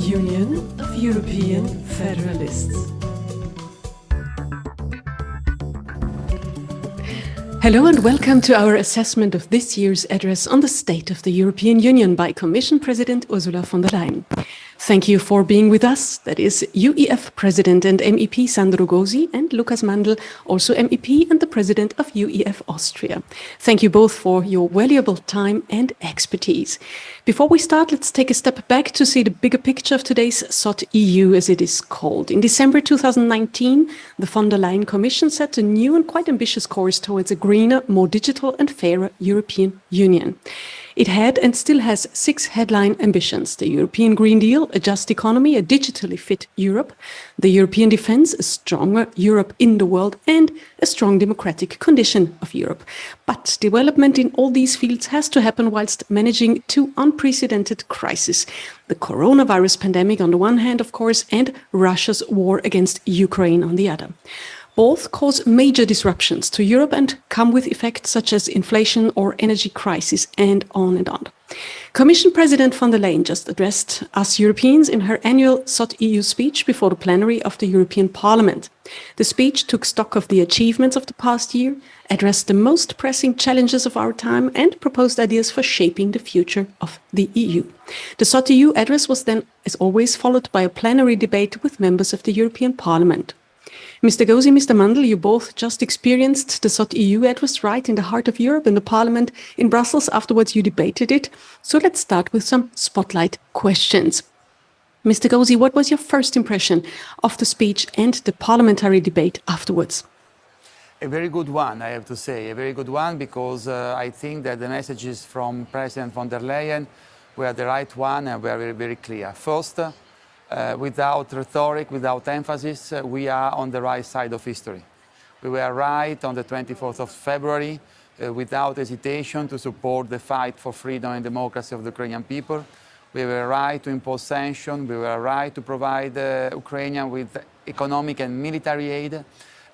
Union of European Federalists. Hello and welcome to our assessment of this year's address on the state of the European Union by Commission President Ursula von der Leyen. Thank you for being with us. That is UEF President and MEP Sandro Gozi and Lukas Mandl, also MEP and the President of UEF Austria. Thank you both for your valuable time and expertise. Before we start, let's take a step back to see the bigger picture of today's SOTEU, as it is called. In December 2019, the von der Leyen Commission set a new and quite ambitious course towards a greener, more digital and fairer European Union. It had and still has 6 headline ambitions: the European Green Deal, a just economy, a digitally fit Europe, the European defence, a stronger Europe in the world, and a strong democratic condition of Europe. But development in all these fields has to happen whilst managing 2 unprecedented crises: the coronavirus pandemic on the one hand, of course, and Russia's war against Ukraine on the other. Both cause major disruptions to Europe and come with effects such as inflation or energy crisis and on and on. Commission President von der Leyen just addressed us Europeans in her annual SOTEU speech before the plenary of the European Parliament. The speech took stock of the achievements of the past year, addressed the most pressing challenges of our time and proposed ideas for shaping the future of the EU. The SOTEU address was then, as always, followed by a plenary debate with members of the European Parliament. Mr. Gozi, Mr. Mandl, you both just experienced the SOTEU address right in the heart of Europe in the Parliament in Brussels. Afterwards, you debated it. So let's start with some spotlight questions. Mr. Gozi, what was your first impression of the speech and the parliamentary debate afterwards? A very good one, I have to say, a very good one, because I think that the messages from President von der Leyen were the right one and were very, very clear. First, without rhetoric, without emphasis, we are on the right side of history. We were right on the 24th of February, without hesitation, to support the fight for freedom and democracy of the Ukrainian people. We were right to impose sanctions. We were right to provide Ukraine with economic and military aid.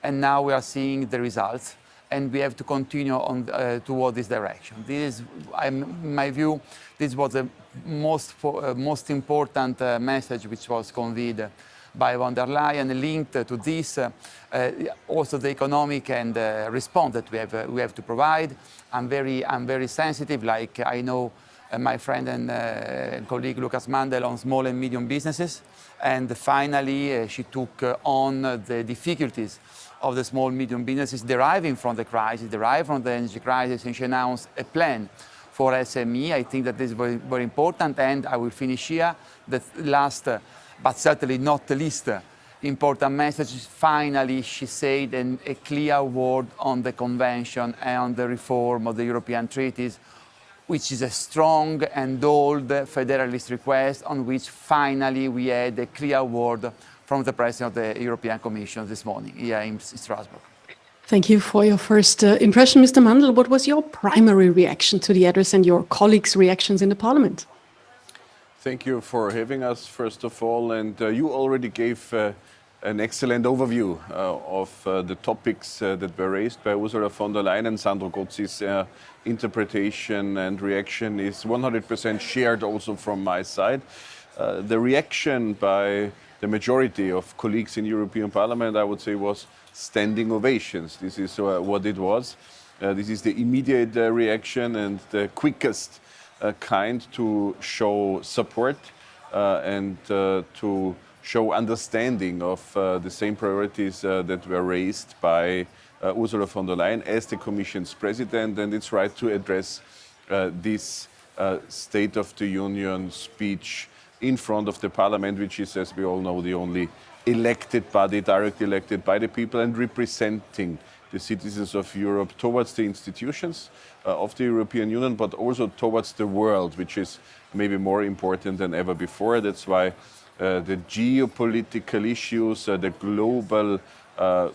And now we are seeing the results. And we have to continue on toward this direction. This is, in my view, this was the most important message which was conveyed by von der Leyen. Linked to this, also the economic and response that we have to provide. I'm very sensitive, like I know my friend and colleague Lukas Mandl, on small and medium businesses. And finally, she took on the difficulties of the small and medium businesses deriving from the crisis, deriving from the energy crisis, and she announced a plan for SME. I think that this is very, very important, and I will finish here. The last, but certainly not the least, important message is finally she said a clear word on the Convention and on the reform of the European treaties, which is a strong and old federalist request on which finally we had a clear word from the President of the European Commission this morning here in Strasbourg. Thank you for your first impression, Mr. Mandl. What was your primary reaction to the address and your colleagues' reactions in the Parliament? Thank you for having us, first of all. And you already gave an excellent overview of the topics that were raised by Ursula von der Leyen, and Sandro Gozi's interpretation and reaction is 100% shared also from my side. The reaction by the majority of colleagues in European Parliament, I would say, was standing ovations. This is what it was. This is the immediate reaction and the quickest kind to show support and to show understanding of the same priorities that were raised by Ursula von der Leyen as the Commission's President. And it's right to address this State of the Union speech in front of the Parliament, which is, as we all know, the only elected body, directly elected by the people and representing the citizens of Europe towards the institutions of the European Union, but also towards the world, which is maybe more important than ever before. That's why the geopolitical issues, the global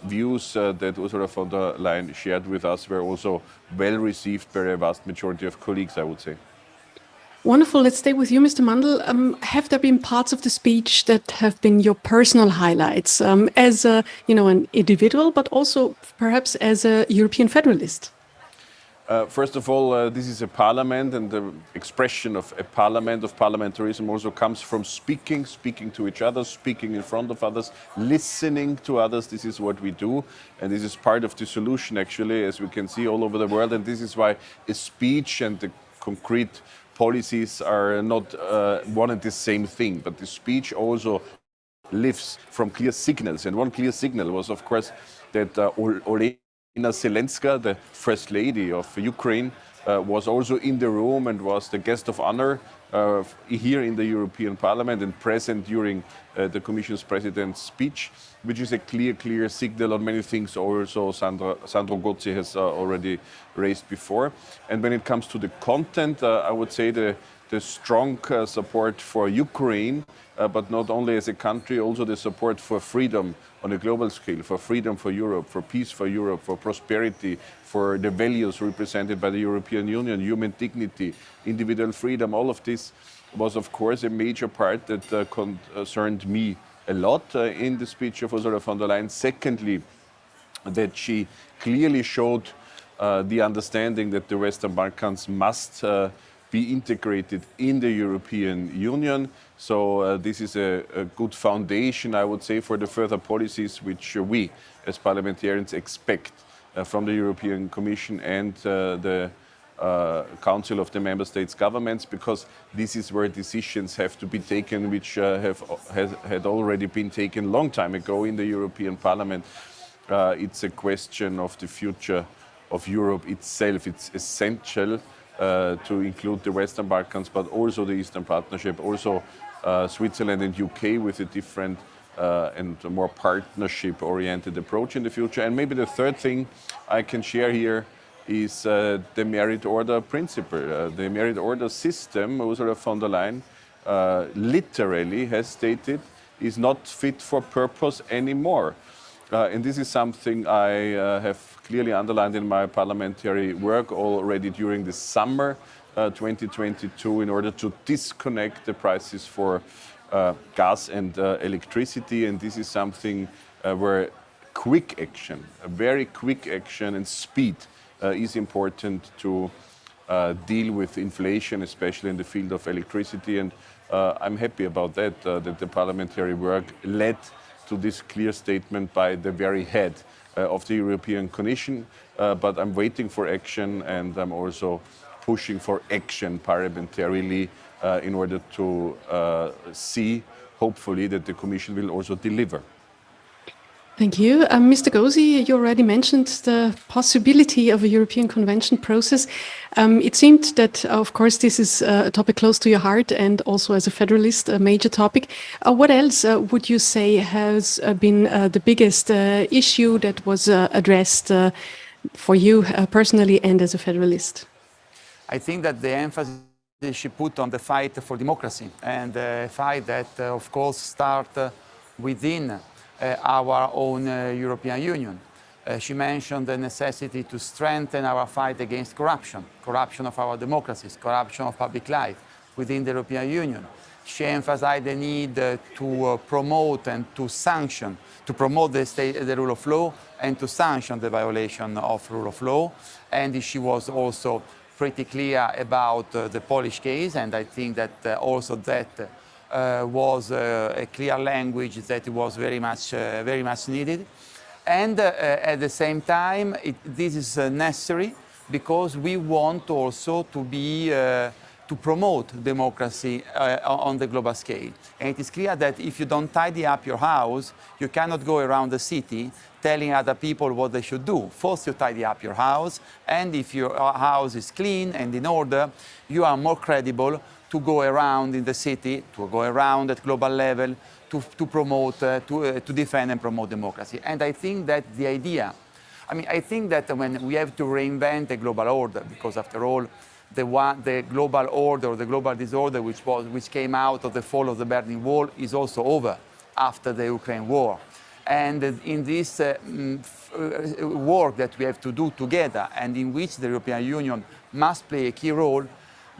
views that Ursula von der Leyen shared with us were also well received by a vast majority of colleagues, I would say. Wonderful. Let's stay with you, Mr. Mandl. Have there been parts of the speech that have been your personal highlights as an individual, but also perhaps as a European federalist? First of all, this is a parliament, and the expression of a parliament, of parliamentarism, also comes from speaking to each other, speaking in front of others, listening to others. This is what we do, and this is part of the solution, actually, as we can see all over the world. And this is why a speech and the concrete policies are not one and the same thing, but the speech also lives from clear signals. And one clear signal was, of course, that Olena Zelenska, the First Lady of Ukraine, was also in the room and was the guest of honor here in the European Parliament and present during the Commission's President's speech, which is a clear signal on many things also Sandro Gozi has already raised before. And when it comes to the content, I would say the strong support for Ukraine, but not only as a country, also the support for freedom on a global scale, for freedom for Europe, for peace for Europe, for prosperity, for the values represented by the European Union, human dignity, individual freedom. All of this was, of course, a major part that concerned me a lot in the speech of Ursula von der Leyen. Secondly, that she clearly showed the understanding that the Western Balkans must be integrated in the European Union. So this is a good foundation, I would say, for the further policies which we as parliamentarians expect from the European Commission and the Council of the Member States governments, because this is where decisions have to be taken which had already been taken a long time ago in the European Parliament. It's a question of the future of Europe itself. It's essential to include the Western Balkans, but also the Eastern Partnership, also Switzerland and UK with a different and more partnership-oriented approach in the future. And maybe the third thing I can share here is the merit order principle. The merit order system, Ursula von der Leyen literally has stated, is not fit for purpose anymore. And this is something I have clearly underlined in my parliamentary work already during the summer 2022 in order to disconnect the prices for gas and electricity. And this is something where quick action, a very quick action and speed is important to deal with inflation, especially in the field of electricity. And I'm happy about that, that the parliamentary work led to this clear statement by the very head of the European Commission. But I'm waiting for action, and I'm also pushing for action parliamentarily in order to see, hopefully, that the Commission will also deliver. Thank you. Mr. Gozi, you already mentioned the possibility of a European Convention process. It seemed that, of course, this is a topic close to your heart, and also as a Federalist, a major topic. What else would you say has been the biggest issue that was addressed for you personally and as a Federalist? I think that the emphasis she put on the fight for democracy, and a fight that, of course, starts within our own European Union. She mentioned the necessity to strengthen our fight against corruption, corruption of our democracies, corruption of public life within the European Union. She emphasized the need to promote and to sanction, to promote the rule of law and to sanction the violation of rule of law. And she was also pretty clear about the Polish case, and I think that also that was a clear language that was very much needed. And at the same time, this is necessary because we want also to promote democracy on the global scale. And it is clear that if you don't tidy up your house, you cannot go around the city telling other people what they should do. First, you tidy up your house, and if your house is clean and in order, you are more credible to go around in the city, to go around at global level, to promote, to defend and promote democracy. And I think that the idea, I think that when we have to reinvent a global order, because after all, the global order or the global disorder which came out of the fall of the Berlin Wall is also over after the Ukraine war. And in this work that we have to do together, and in which the European Union must play a key role,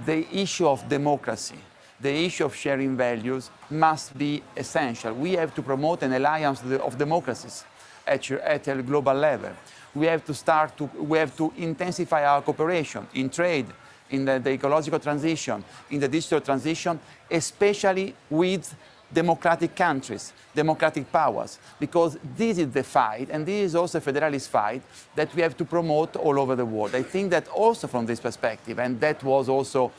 the issue of democracy, the issue of sharing values must be essential. We have to promote an alliance of democracies. at a global level. We have to intensify our cooperation in trade, in the ecological transition, in the digital transition, especially with democratic countries, democratic powers, because this is the fight, and this is also a federalist fight that we have to promote all over the world. I think that also from this perspective, and that was also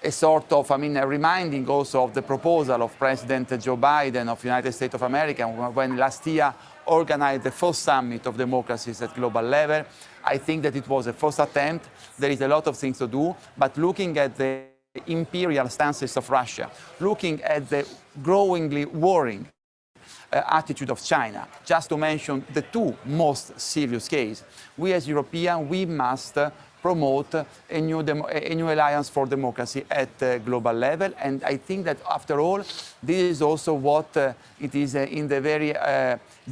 a sort of, a reminding also of the proposal of President Joe Biden of the United States of America when last year organized the first summit of democracies at global level. I think that it was a first attempt. There is a lot of things to do, but looking at the imperial stances of Russia, looking at the growingly worrying attitude of China, just to mention the two most serious cases, we as Europeans, we must promote a new alliance for democracy at global level. And I think that after all, this is also what it is in the very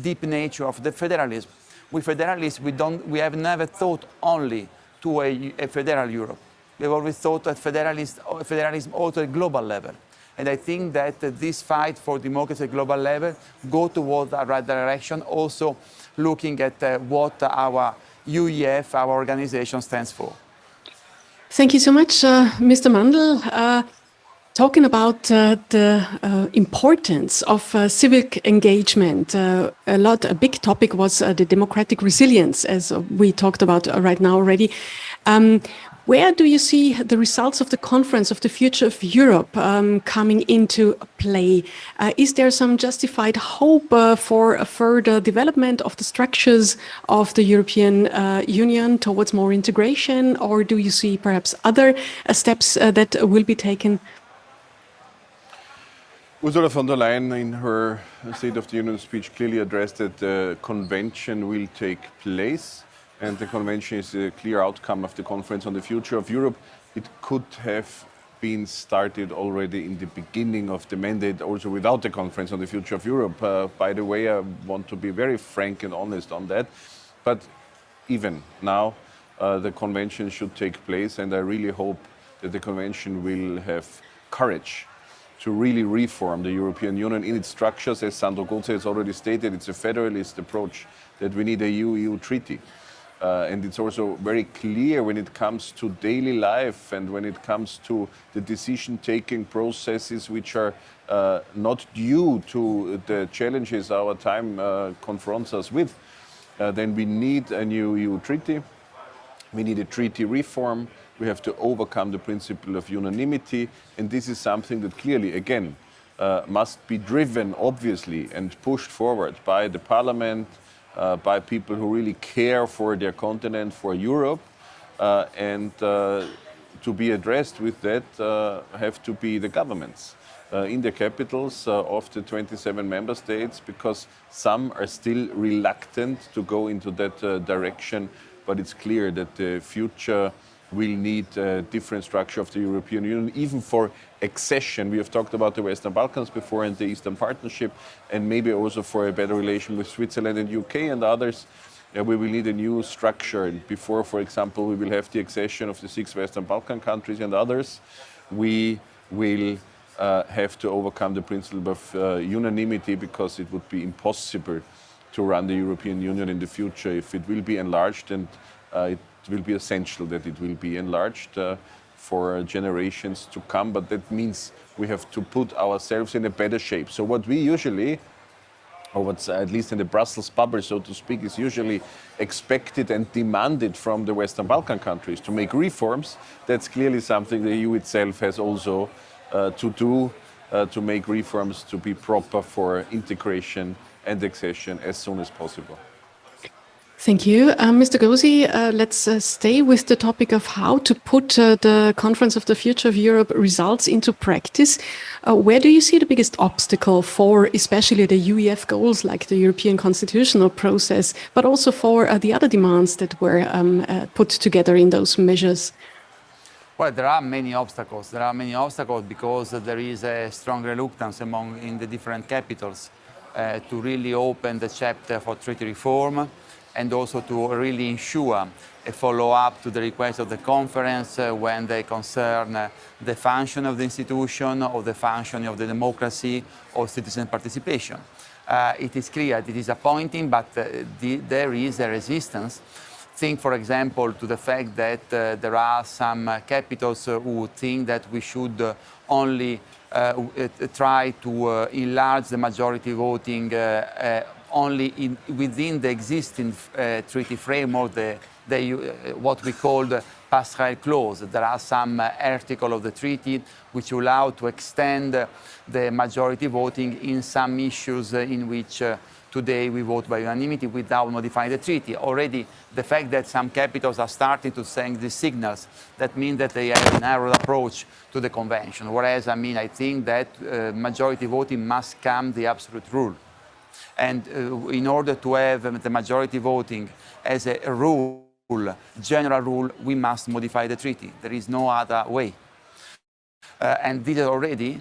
deep nature of the federalism. We federalists, we have never thought only to a federal Europe. We have always thought that federalism also at global level. And I think that this fight for democracy at global level go towards the right direction, also looking at what our UEF, our organization, stands for. Thank you so much, Mr. Mandl. Talking about the importance of civic engagement, a big topic was the democratic resilience, as we talked about right now already. Where do you see the results of the Conference of the Future of Europe coming into play? Is there some justified hope for a further development of the structures of the European Union towards more integration, or do you see perhaps other steps that will be taken? Ursula von der Leyen, in her State of the Union speech, clearly addressed that the convention will take place, and the convention is a clear outcome of the Conference on the Future of Europe. It could have been started already in the beginning of the mandate, also without the Conference on the Future of Europe. By the way, I want to be very frank and honest on that. But even now, the convention should take place, and I really hope that the convention will have courage to really reform the European Union in its structures. As Sandro Gozi has already stated, it's a federalist approach that we need a EU treaty. And it's also very clear when it comes to daily life and when it comes to the decision-taking processes which are not due to the challenges our time confronts us with, then we need a new EU treaty. We need a treaty reform. We have to overcome the principle of unanimity. And this is something that clearly, again, must be driven, obviously, and pushed forward by the Parliament, by people who really care for their continent, for Europe. And to be addressed with that have to be the governments in the capitals of the 27 member states, because some are still reluctant to go into that direction. But it's clear that the future will need a different structure of the European Union, even for accession. We have talked about the Western Balkans before and the Eastern Partnership, and maybe also for a better relation with Switzerland and UK and others. We will need a new structure. Before, for example, we will have the accession of the 6 Western Balkan countries and others. We will have to overcome the principle of unanimity, because it would be impossible to run the European Union in the future if it will be enlarged, and it will be essential that it will be enlarged for generations to come. But that means we have to put ourselves in a better shape. So what we usually, or what's at least in the Brussels bubble, so to speak, is usually expected and demanded from the Western Balkan countries to make reforms. That's clearly something the EU itself has also to do, to make reforms to be proper for integration and accession as soon as possible. Thank you. Mr. Gozi, let's stay with the topic of how to put the Conference of the Future of Europe results into practice. Where do you see the biggest obstacle for especially the UEF goals, like the European constitutional process, but also for the other demands that were put together in those measures? Well, there are many obstacles. There are many obstacles because there is a strong reluctance in the different capitals to really open the chapter for treaty reform, and also to really ensure a follow-up to the request of the conference when they concern the function of the institution or the function of the democracy or citizen participation. it is clear, it is disappointing, but there is a resistance. Think, for example, to the fact that there are some capitals who think that we should only try to enlarge the majority voting only within the existing treaty framework, what we call the passerelle clause. There are some articles of the treaty which allow to extend the majority voting in some issues in which today we vote by unanimity without modifying the treaty. Already the fact that some capitals are starting to send these signals, that means that they have a narrow approach to the convention. Whereas, I think that majority voting must become the absolute rule. And in order to have the majority voting as a rule, general rule, we must modify the treaty. There is no other way. And this already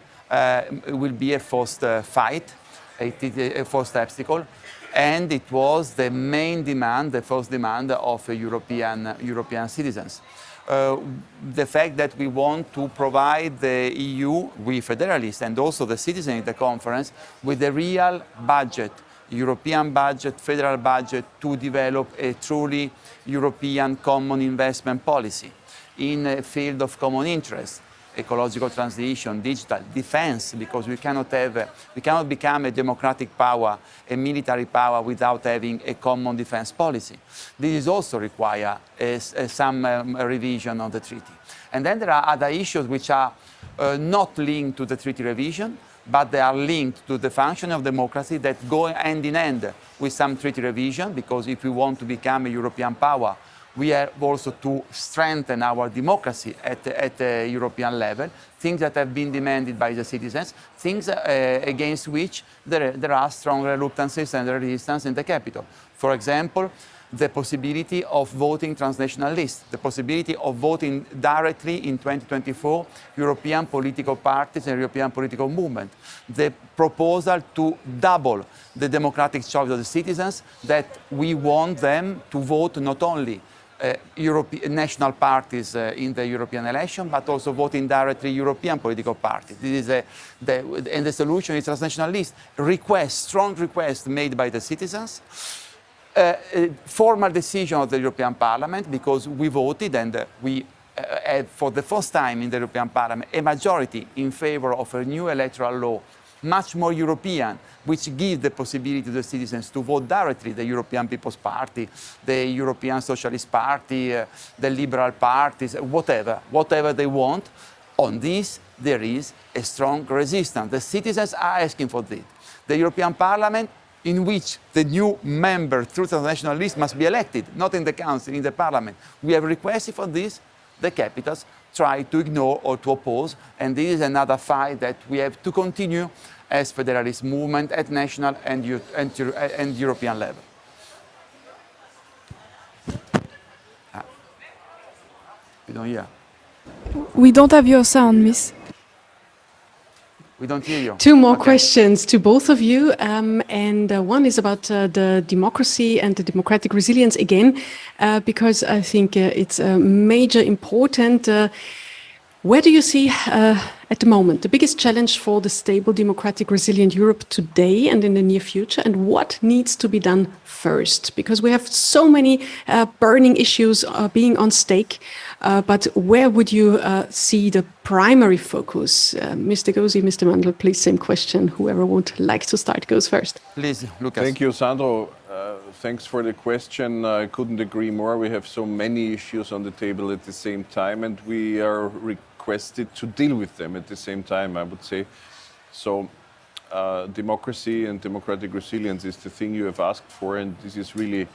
will be a first fight. It is a first obstacle, and it was the main demand, the first demand of European citizens. The fact that we want to provide the EU, we federalists, and also the citizens in the conference, with a real budget, European budget, federal budget, to develop a truly European common investment policy in a field of common interest. Ecological transition, digital, defense, because we cannot become a democratic power, a military power, without having a common defense policy. This is also require some revision of the treaty. And then there are other issues which are not linked to the treaty revision, but they are linked to the function of democracy that go hand in hand with some treaty revision, because if we want to become a European power, we have also to strengthen our democracy at the European level, things that have been demanded by the citizens, things against which there are strong reluctances and resistance in the capital. For example, the possibility of voting transnational lists, the possibility of voting directly in 2024 European political parties and European political movement, the proposal to double the democratic choice of the citizens, that we want them to vote not only national parties in the European election, but also voting directly European political parties. This is and the solution is transnational list. Strong requests made by the citizens, formal decision of the European Parliament, because we voted and we have for the first time in the European Parliament a majority in favor of a new electoral law, much more European, which gives the possibility to the citizens to vote directly, the European People's Party, the European Socialist Party, the Liberal parties, whatever they want. On this, there is a strong resistance. The citizens are asking for this. The European Parliament, in which the new member through the national list must be elected, not in the Council, in the Parliament. We have requested for this. The capitals try to ignore or to oppose, and this is another fight that we have to continue as federalist movement at national and European level. We don't hear. We don't have your sound, miss. We don't hear you. Two more questions to both of you, and one is about the democracy and the democratic resilience again, because I think it's major important. Where do you see at the moment the biggest challenge for the stable, democratic, resilient Europe today and in the near future, and what needs to be done first? Because we have so many burning issues being on stake, but where would you see the primary focus? Mr. Gozi, Mr. Mandl, please, same question. Whoever would like to start goes first. Please, Lukas. Thank you, Sandro. Thanks for the question. I couldn't agree more. We have so many issues on the table at the same time, and we are requested to deal with them at the same time, I would say. So democracy and democratic resilience is the thing you have asked for, and this is really,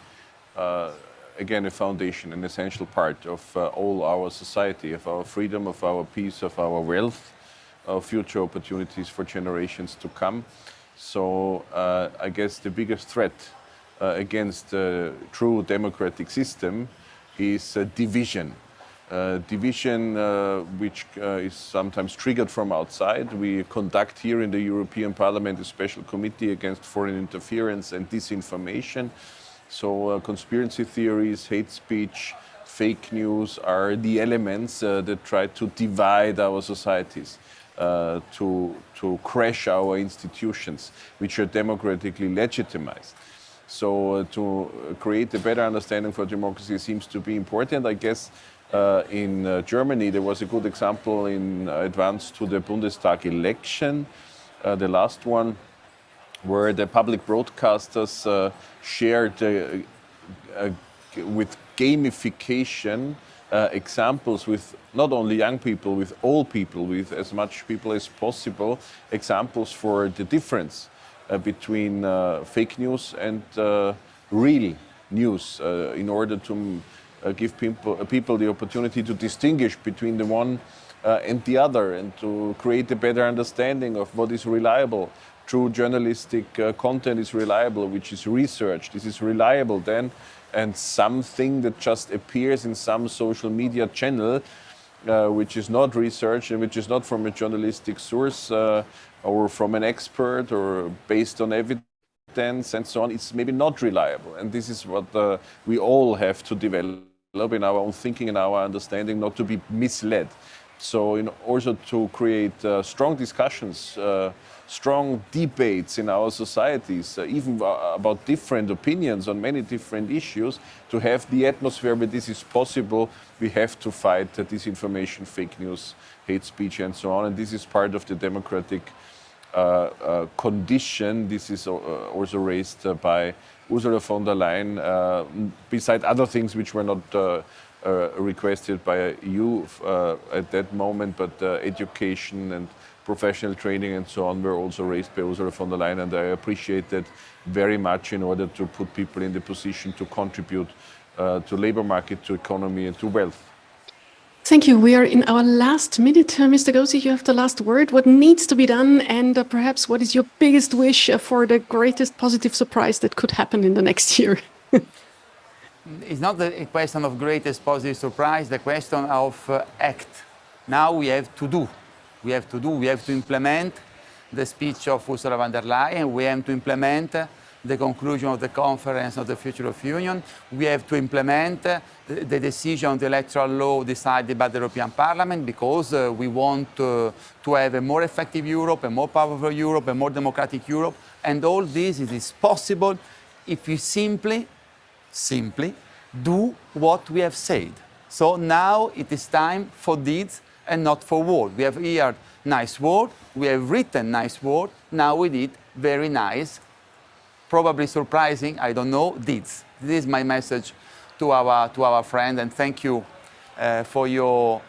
again, a foundation, an essential part of all our society, of our freedom, of our peace, of our wealth, of future opportunities for generations to come. So I guess the biggest threat against a true democratic system is division. Division which is sometimes triggered from outside. We conduct here in the European Parliament a special committee against foreign interference and disinformation. So conspiracy theories, hate speech, fake news are the elements that try to divide our societies. to crash our institutions, which are democratically legitimized. So to create a better understanding for democracy seems to be important. I guess in Germany there was a good example in advance to the Bundestag election, the last one, where the public broadcasters shared with gamification examples with not only young people, with all people, with as much people as possible, examples for the difference between fake news and real news in order to give people the opportunity to distinguish between the one and the other, and to create a better understanding of what is reliable. True journalistic content is reliable, which is research. This is reliable then, and something that just appears in some social media channel, which is not research and which is not from a journalistic source or from an expert or based on evidence and so on, it's maybe not reliable. And this is what we all have to develop in our own thinking and our understanding, not to be misled. So also to create strong discussions, strong debates in our societies, even about different opinions on many different issues, to have the atmosphere where this is possible, we have to fight disinformation, fake news, hate speech and so on. And this is part of the democratic condition. This is also raised by Ursula von der Leyen, beside other things which were not requested by you at that moment, but education and professional training and so on were also raised by Ursula von der Leyen, and I appreciate that very much in order to put people in the position to contribute to labor market, to economy and to wealth. Thank you. We are in our last minute. Mr. Gozi, you have the last word. What needs to be done, and perhaps what is your biggest wish for the greatest positive surprise that could happen in the next year? It's not a question of greatest positive surprise, the question of act. Now we have to do. We have to implement the speech of Ursula von der Leyen. We have to implement the conclusion of the conference on the future of Union. We have to implement the decision on the electoral law decided by the European Parliament, because we want to have a more effective Europe, a more powerful Europe, a more democratic Europe. And all this is possible if we simply do what we have said. So now it is time for deeds and not for words. We have heard nice words, we have written nice words, now we did very nice, probably surprising, I don't know, deeds. This is my message to our friend, and thank you for your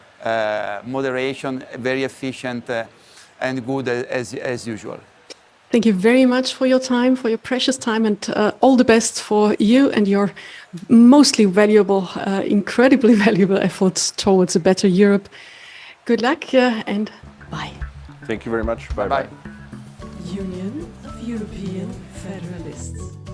moderation, very efficient and good as usual. Thank you very much for your time, for your precious time, and all the best for you and your mostly valuable, incredibly valuable efforts towards a better Europe. Good luck and bye. Thank you very much. Bye-bye. Union of European Federalists.